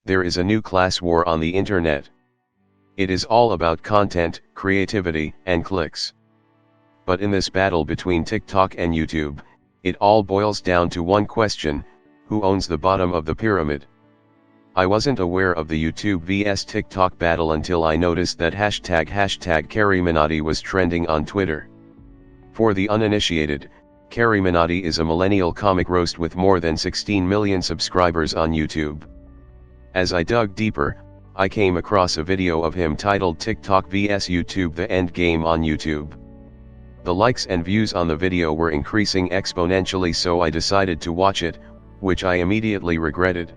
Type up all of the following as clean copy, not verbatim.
There is a new class war on the internet. It is all about content, creativity, and clicks. But in this battle between TikTok and YouTube, it all boils down to one question: who owns the bottom of the pyramid? I wasn't aware of the YouTube vs TikTok battle until I noticed that hashtag Carryminati was trending on Twitter. For the uninitiated, Carryminati is a millennial comic roast with more than 16 million subscribers on YouTube. As I dug deeper, I came across a video of him titled TikTok vs YouTube: The End Game on YouTube. The likes and views on the video were increasing exponentially, so I decided to watch it, which I immediately regretted.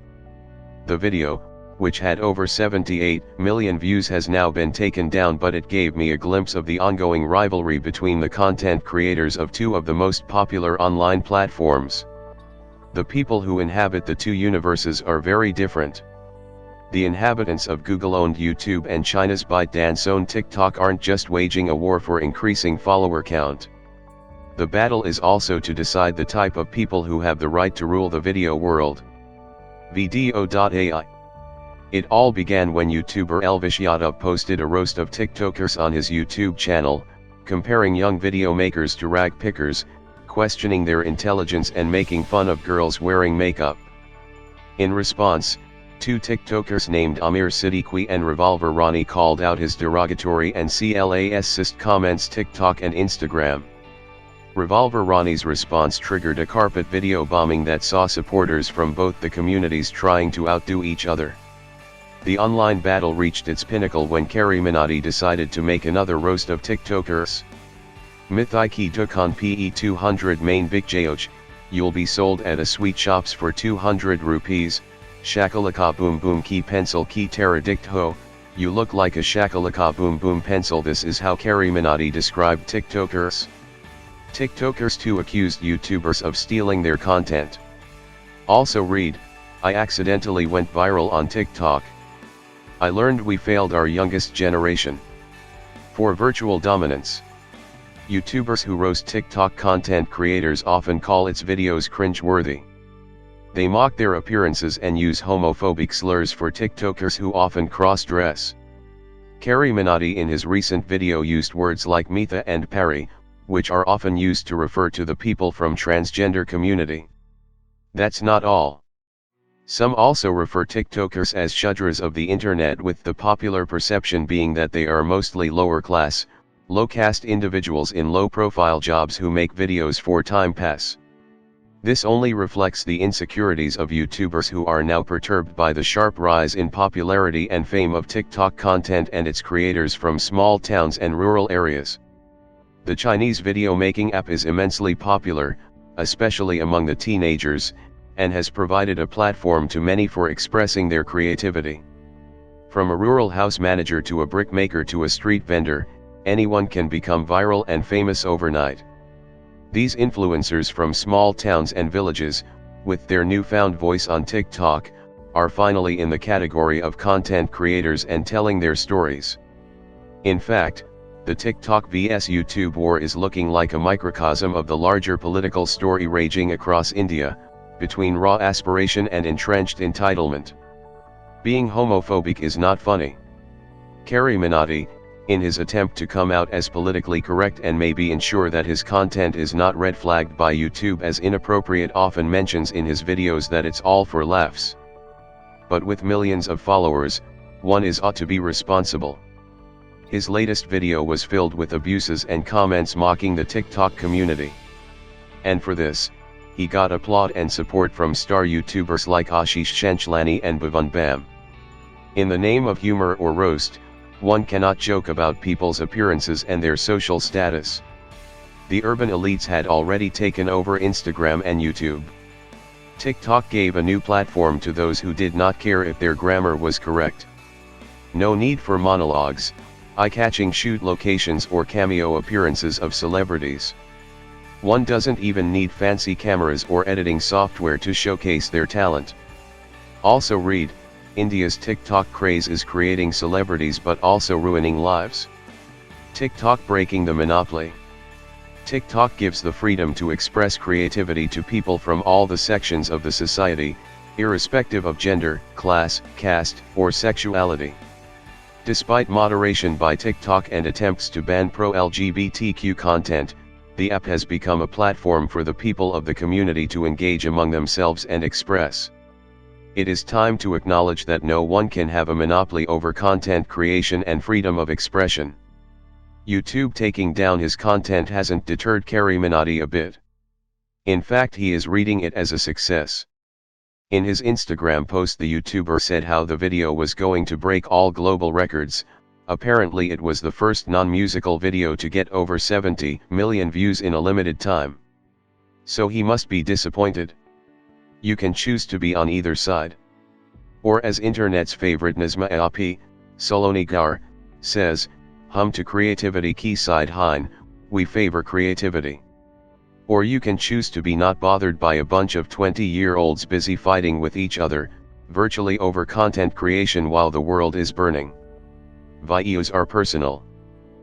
The video, which had over 78 million views, has now been taken down, but it gave me a glimpse of the ongoing rivalry between the content creators of two of the most popular online platforms. The people who inhabit the two universes are very different. The inhabitants of Google-owned YouTube and China's ByteDance-owned TikTok aren't just waging a war for increasing follower count. The battle is also to decide the type of people who have the right to rule the video world. Video.ai. It all began when YouTuber Elvish Yadav posted a roast of TikTokers on his YouTube channel, comparing young video makers to rag pickers, questioning their intelligence and making fun of girls wearing makeup. In response, two TikTokers named Amir Siddique and Revolver Ronnie called out his derogatory and classist comments TikTok and Instagram. Revolver Ronnie's response triggered a carpet video bombing that saw supporters from both the communities trying to outdo each other. The online battle reached its pinnacle when Carryminati decided to make another roast of TikTokers. Mithiki Dukan Pe 200 main Big Joj, you'll be sold at a sweet shops for 200 rupees, Shakalaka Boom Boom Ki Pencil Ki Teradict Ho, you look like a Shakalaka Boom Boom pencil. This is how Carryminati described TikTokers. TikTokers too accused YouTubers of stealing their content. Also read, I accidentally went viral on TikTok. I learned we failed our youngest generation. For virtual dominance. YouTubers who roast TikTok content creators often call its videos cringe-worthy. They mock their appearances and use homophobic slurs for TikTokers who often cross-dress. Carryminati in his recent video used words like Mitha and Pari, which are often used to refer to the people from transgender community. That's not all. Some also refer TikTokers as Shudras of the internet, with the popular perception being that they are mostly lower class, low caste individuals in low profile jobs who make videos for time pass. This only reflects the insecurities of YouTubers who are now perturbed by the sharp rise in popularity and fame of TikTok content and its creators from small towns and rural areas. The Chinese video making app is immensely popular, especially among the teenagers, and has provided a platform to many for expressing their creativity. From a rural house manager to a brickmaker to a street vendor, anyone can become viral and famous overnight. These influencers from small towns and villages, with their newfound voice on TikTok, are finally in the category of content creators and telling their stories. In fact, the TikTok vs YouTube war is looking like a microcosm of the larger political story raging across India, between raw aspiration and entrenched entitlement. Being homophobic is not funny. Carryminati, in his attempt to come out as politically correct and maybe ensure that his content is not red flagged by YouTube as inappropriate, often mentions in his videos that it's all for laughs. But with millions of followers, one ought to be responsible. His latest video was filled with abuses and comments mocking the TikTok community. And for this, he got applaud and support from star YouTubers like Ashish Shenchlani and Bhavan Bam. In the name of humor or roast, one cannot joke about people's appearances and their social status. The urban elites had already taken over Instagram and YouTube. TikTok gave a new platform to those who did not care if their grammar was correct. No need for monologues, eye-catching shoot locations or cameo appearances of celebrities. One doesn't even need fancy cameras or editing software to showcase their talent. Also read, India's TikTok craze is creating celebrities but also ruining lives. TikTok breaking the monopoly. TikTok gives the freedom to express creativity to people from all the sections of the society, irrespective of gender, class, caste, or sexuality. Despite moderation by TikTok and attempts to ban pro-LGBTQ content, the app has become a platform for the people of the community to engage among themselves and express. It is time to acknowledge that no one can have a monopoly over content creation and freedom of expression. YouTube taking down his content hasn't deterred Carryminati a bit. In fact, he is reading it as a success. In his Instagram post, the YouTuber said how the video was going to break all global records. Apparently it was the first non-musical video to get over 70 million views in a limited time. So he must be disappointed. You can choose to be on either side. Or as internet's favorite Nazma Api, Solonigar, says, hum to creativity key side hein, we favor creativity. Or you can choose to be not bothered by a bunch of 20-year-olds busy fighting with each other, virtually over content creation while the world is burning. Views are personal.